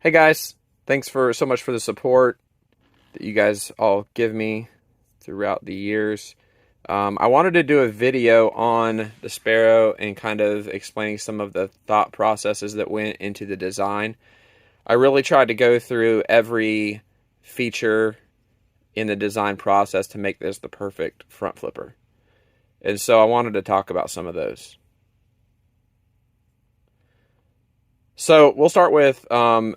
Hey guys, thanks for so much for the support that you guys all give me throughout the years. I wanted to do a video on the Sparrow and kind of explaining some of the thought processes that went into the design. I really tried to go through every feature in the design process to make this the perfect front flipper. And so I wanted to talk about some of those. So we'll start with we'll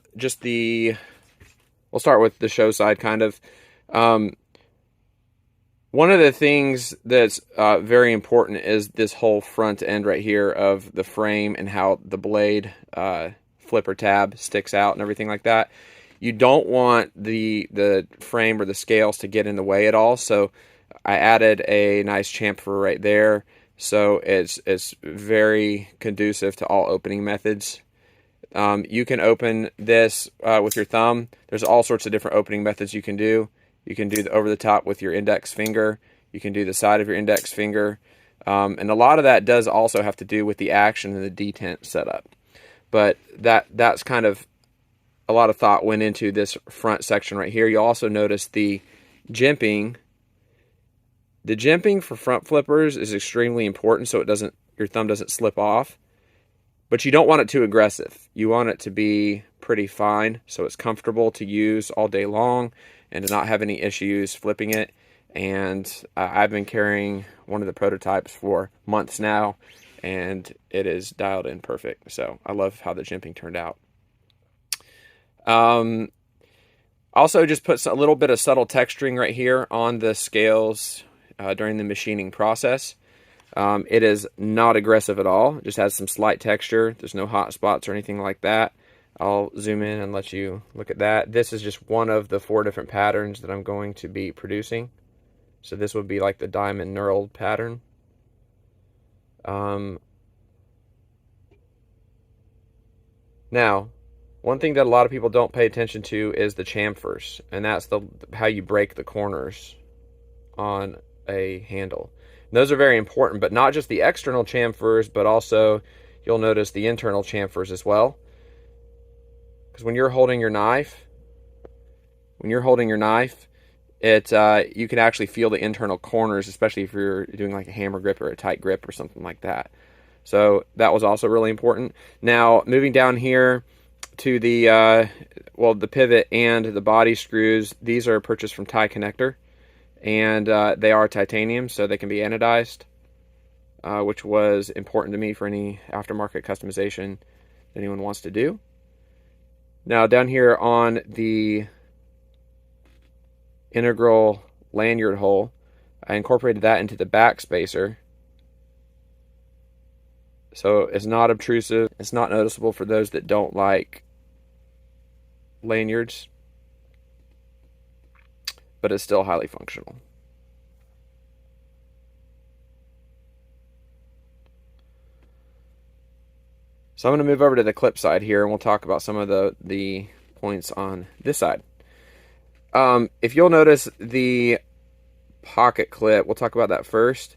start with the show side kind of. One of the things that's very important is this whole front end right here of the frame and how the blade flipper tab sticks out and everything like that. You don't want the frame or the scales to get in the way at all. So I added a nice chamfer right there. So it's very conducive to all opening methods. You can open this with your thumb. There's all sorts of different opening methods you can do. You can do the over the top with your index finger. You can do the side of your index finger. And a lot of that does also have to do with the action and the detent setup. But that's kind of a lot of thought went into this front section right here. You'll also notice the jimping. The jimping for front flippers is extremely important so your thumb doesn't slip off. But you don't want it too aggressive. You want it to be pretty fine so it's comfortable to use all day long and to not have any issues flipping it. And I've been carrying one of the prototypes for months now, and it is dialed in perfect. So I love how the jimping turned out. Also just put a little bit of subtle texturing right here on the scales during the machining process. It is not aggressive at all. It just has some slight texture. There's no hot spots or anything like that. I'll zoom in and let you look at that. This is just one of the 4 different patterns that I'm going to be producing. So this would be like the diamond knurled pattern. Now, one thing that a lot of people don't pay attention to is the chamfers, and that's how you break the corners on a handle. Those are very important, but not just the external chamfers, but also you'll notice the internal chamfers as well. Because when you're holding your knife, you can actually feel the internal corners, especially if you're doing like a hammer grip or a tight grip or something like that. So that was also really important. Now, moving down here to the pivot and the body screws, these are purchased from Tie Connector. And they are titanium, so they can be anodized, which was important to me for any aftermarket customization that anyone wants to do. Now, down here on the integral lanyard hole, I incorporated that into the back spacer. So it's not obtrusive. It's not noticeable for those that don't like lanyards, but it's still highly functional. So I'm going to move over to the clip side here, and we'll talk about some of the points on this side. If you'll notice the pocket clip, we'll talk about that first.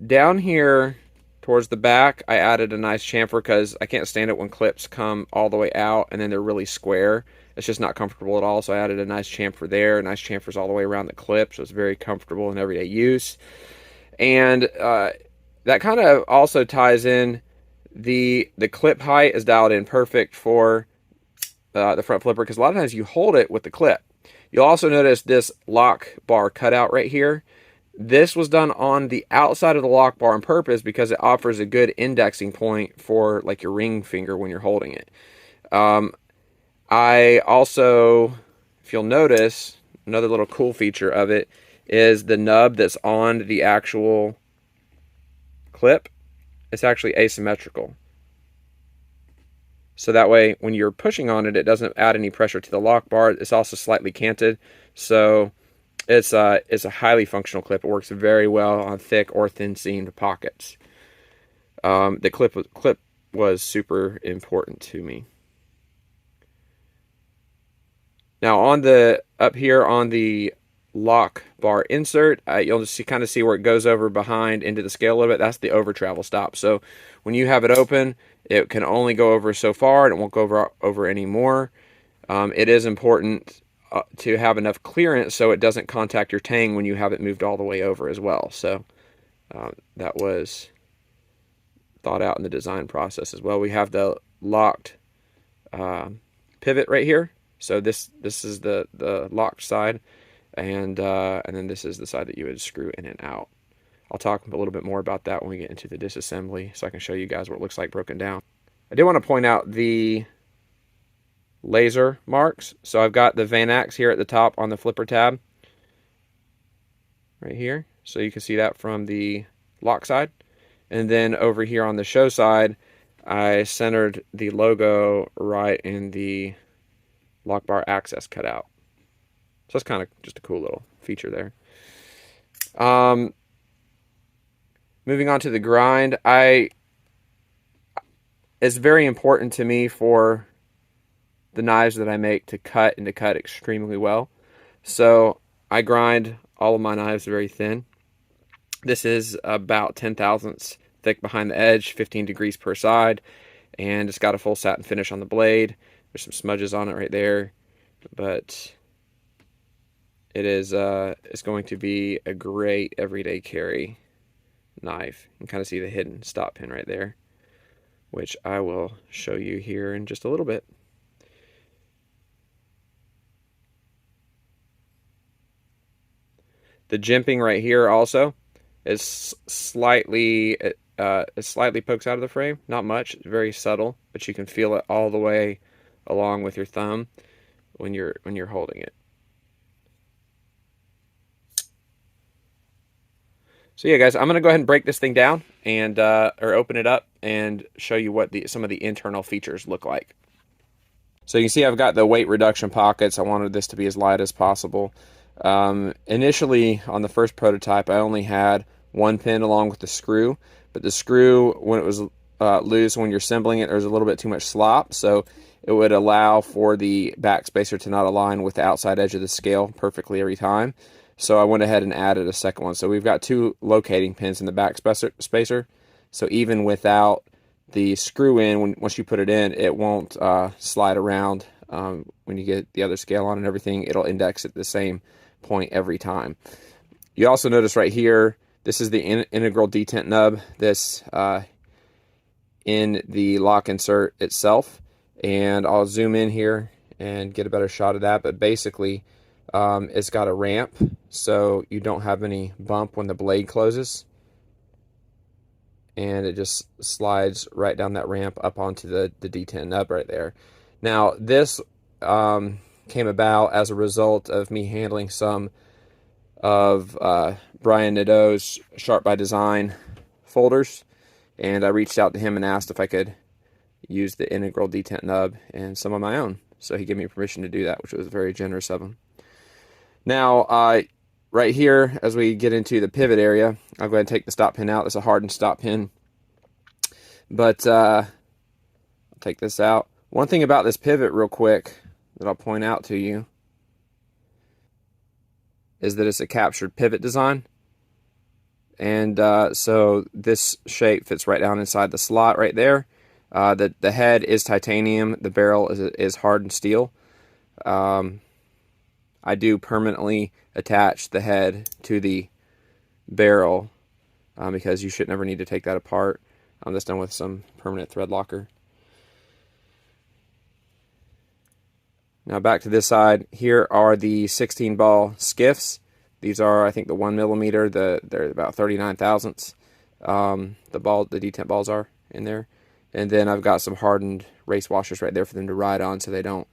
Down here towards the back, I added a nice chamfer because I can't stand it when clips come all the way out and then they're really square. It's just not comfortable at all, so I added a nice chamfer there. Nice chamfers all the way around the clip, so it's very comfortable in everyday use. And that kind of also ties in the clip height is dialed in perfect for the front flipper because a lot of times you hold it with the clip. You'll also notice this lock bar cutout right here. This was done on the outside of the lock bar on purpose because it offers a good indexing point for like your ring finger when you're holding it. I also, if you'll notice, another little cool feature of it is the nub that's on the actual clip. It's actually asymmetrical. So that way, when you're pushing on it, it doesn't add any pressure to the lock bar. It's also slightly canted. So it's a highly functional clip. It works very well on thick or thin seamed pockets. The clip was super important to me. Now up here on the lock bar insert. You'll just kind of see where it goes over behind into the scale a little bit. That's the over travel stop. So when you have it open, it can only go over so far, and it won't go over anymore. It is important to have enough clearance so it doesn't contact your tang when you have it moved all the way over as well. So that was thought out in the design process as well. We have the locked pivot right here. So this is the locked side, and then this is the side that you would screw in and out. I'll talk a little bit more about that when we get into the disassembly, so I can show you guys what it looks like broken down. I did want to point out the laser marks. So I've got the Van Axe here at the top on the flipper tab right here, so you can see that from the lock side. And then over here on the show side, I centered the logo right in the lock bar access cutout. So that's kind of just a cool little feature there. Moving on to the grind, it's very important to me for the knives that I make to cut and to cut extremely well. So I grind all of my knives very thin. This is about 10 thousandths thick behind the edge, 15 degrees per side, and it's got a full satin finish on the blade. There's some smudges on it right there, but it is it's going to be a great everyday carry knife. You can kind of see the hidden stop pin right there, which I will show you here in just a little bit. The jimping right here also is slightly it slightly pokes out of the frame, not much, it's very subtle, but you can feel it all the way along with your thumb when you're holding it. So yeah, guys, I'm gonna go ahead and break this thing down and or open it up and show you what some of the internal features look like. So you can see I've got the weight reduction pockets. I wanted this to be as light as possible. Initially on the first prototype, I only had one pin along with the screw, but the screw, when it was loose, when you're assembling it, there's a little bit too much slop, so it would allow for the back spacer to not align with the outside edge of the scale perfectly every time. So I went ahead and added a second one. So we've got two locating pins in the back spacer, so even without the screw in, once you put it in, it won't slide around. When you get the other scale on and everything, it'll index at the same point every time. You also notice right here, this is the integral detent nub that's in the lock insert itself, and I'll zoom in here and get a better shot of that. But basically it's got a ramp, so you don't have any bump when the blade closes, and it just slides right down that ramp up onto the detent nub right there. Now this came about as a result of me handling some of Brian Nadeau's Sharp by Design folders, and I reached out to him and asked if I could use the integral detent nub and some of my own. So he gave me permission to do that, which was very generous of him. Now, right here, as we get into the pivot area, I'll go ahead and take the stop pin out. It's a hardened stop pin, but I'll take this out. One thing about this pivot real quick that I'll point out to you is that it's a captured pivot design. And so this shape fits right down inside the slot right there. The head is titanium. The barrel is hardened steel. I do permanently attach the head to the barrel because you should never need to take that apart. I'm just done with some permanent thread locker. Now back to this side. Here are the 16 ball skiffs. These are, I think, the 1mm. They're about 39 thousandths. The detent balls are in there. And then I've got some hardened race washers right there for them to ride on so they don't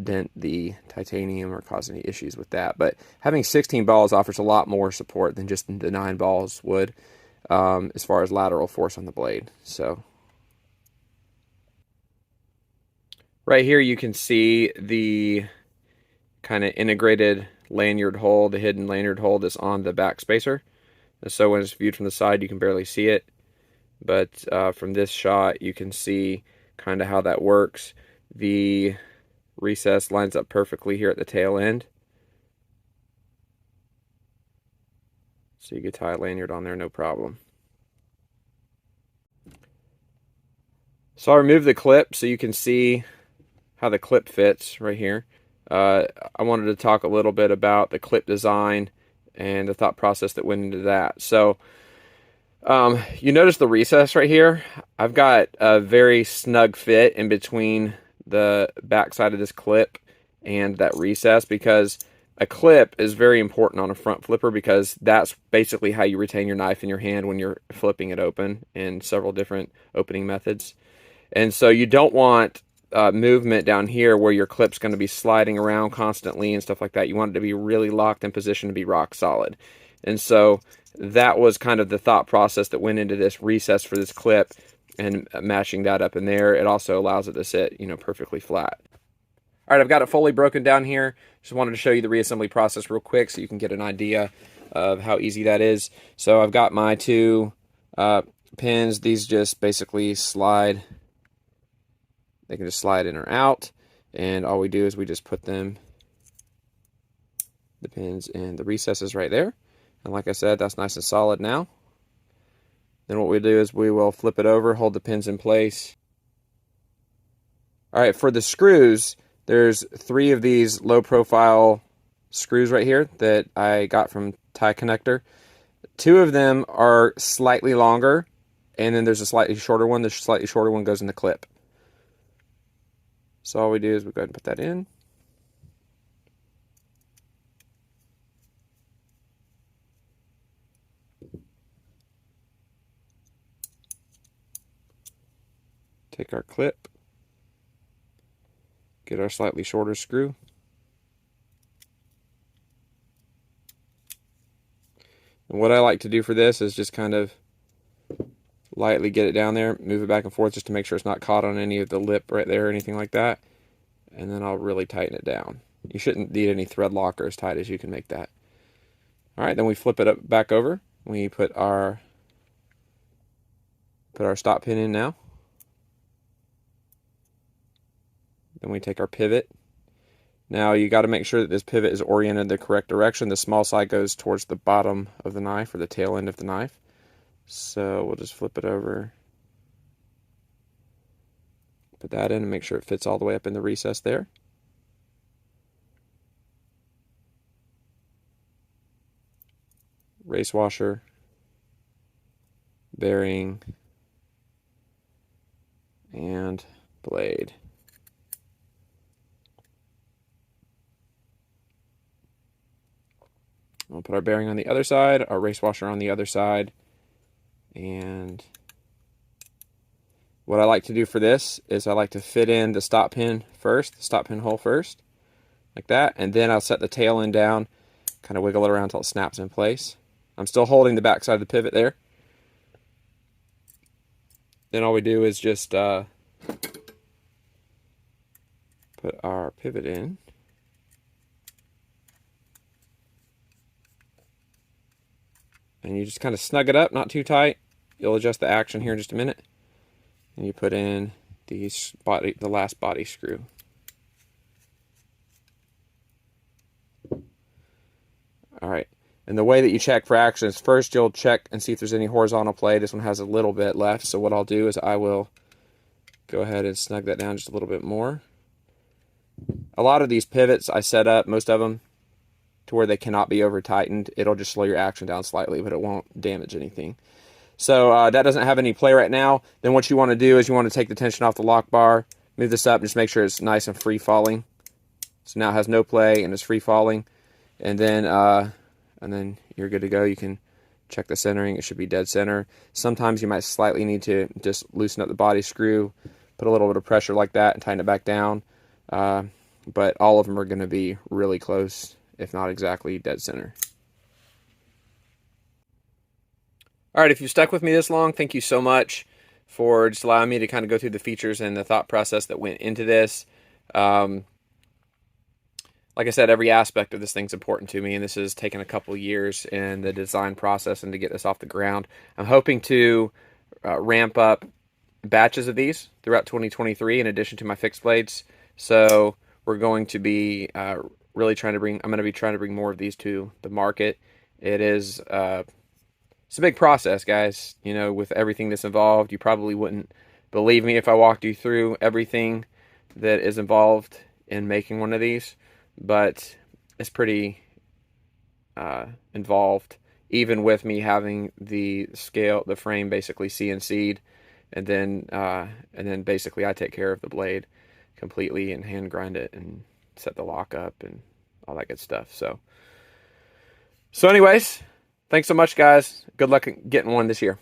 dent the titanium or cause any issues with that. But having 16 balls offers a lot more support than just the 9 balls would as far as lateral force on the blade. So right here you can see the kind of integrated lanyard hole, the hidden lanyard hole that's on the back spacer. And so when it's viewed from the side, you can barely see it. But from this shot, you can see kind of how that works. The recess lines up perfectly here at the tail end. So you could tie a lanyard on there, no problem. So I'll remove the clip so you can see how the clip fits right here. I wanted to talk a little bit about the clip design and the thought process that went into that. So you notice the recess right here. I've got a very snug fit in between the back side of this clip and that recess, because a clip is very important on a front flipper, because that's basically how you retain your knife in your hand when you're flipping it open in several different opening methods. And so you don't want movement down here where your clip's going to be sliding around constantly and stuff like that. You want it to be really locked in position to be rock solid. And so that was kind of the thought process that went into this recess for this clip, and matching that up in there. It also allows it to sit, you know, perfectly flat. All right, I've got it fully broken down here. Just wanted to show you the reassembly process real quick so you can get an idea of how easy that is. So I've got my two pins. These just basically slide. They can just slide in or out, and all we do is we just put them, the pins in the recesses right there. And like I said, that's nice and solid now. Then what we do is we will flip it over, hold the pins in place. All right, for the screws, there's 3 of these low profile screws right here that I got from Tie Connector. 2 of them are slightly longer, and then there's a slightly shorter one. The slightly shorter one goes in the clip. So all we do is we go ahead and put that in. Take our clip, get our slightly shorter screw, and what I like to do for this is just kind of lightly get it down there, move it back and forth just to make sure it's not caught on any of the lip right there or anything like that, and then I'll really tighten it down. You shouldn't need any thread lock or as tight as you can make that. All right, then we flip it up back over. We put our stop pin in now. Then we take our pivot. Now you got to make sure that this pivot is oriented the correct direction. The small side goes towards the bottom of the knife, or the tail end of the knife. So we'll just flip it over, put that in, and make sure it fits all the way up in the recess there. Race washer, bearing, and blade. We'll put our bearing on the other side, our race washer on the other side, and what I like to do for this is I like to fit in the stop pin first, the stop pin hole first, like that, and then I'll set the tail end down, kind of wiggle it around until it snaps in place. I'm still holding the back side of the pivot there. Then all we do is just put our pivot in. And you just kind of snug it up, not too tight. You'll adjust the action here in just a minute. And you put in the last body screw. All right. And the way that you check for action is first you'll check and see if there's any horizontal play. This one has a little bit left. So what I'll do is I will go ahead and snug that down just a little bit more. A lot of these pivots I set up, most of them, to where they cannot be over tightened. It'll just slow your action down slightly, but it won't damage anything. So that doesn't have any play right now. Then what you want to do is you want to take the tension off the lock bar, move this up, and just make sure it's nice and free falling. So now it has no play and it's free falling. And then you're good to go. You can check the centering. It should be dead center. Sometimes you might slightly need to just loosen up the body screw, put a little bit of pressure like that, and tighten it back down. But all of them are going to be really close, if not exactly dead center. All right, if you've stuck with me this long, thank you so much for just allowing me to kind of go through the features and the thought process that went into this. Like I said, every aspect of this thing's important to me, and this has taken a couple years in the design process and to get this off the ground. I'm hoping to ramp up batches of these throughout 2023 in addition to my fixed blades. So we're going to be I'm going to be trying to bring more of these to the market It is it's a big process, guys. You know, with everything that's involved, you probably wouldn't believe me if I walked you through everything that is involved in making one of these, but it's pretty involved, even with me having the frame basically CNC'd, and then basically I take care of the blade completely and hand grind it and set the lock up and all that good stuff. So anyways, thanks so much, guys. Good luck getting one this year.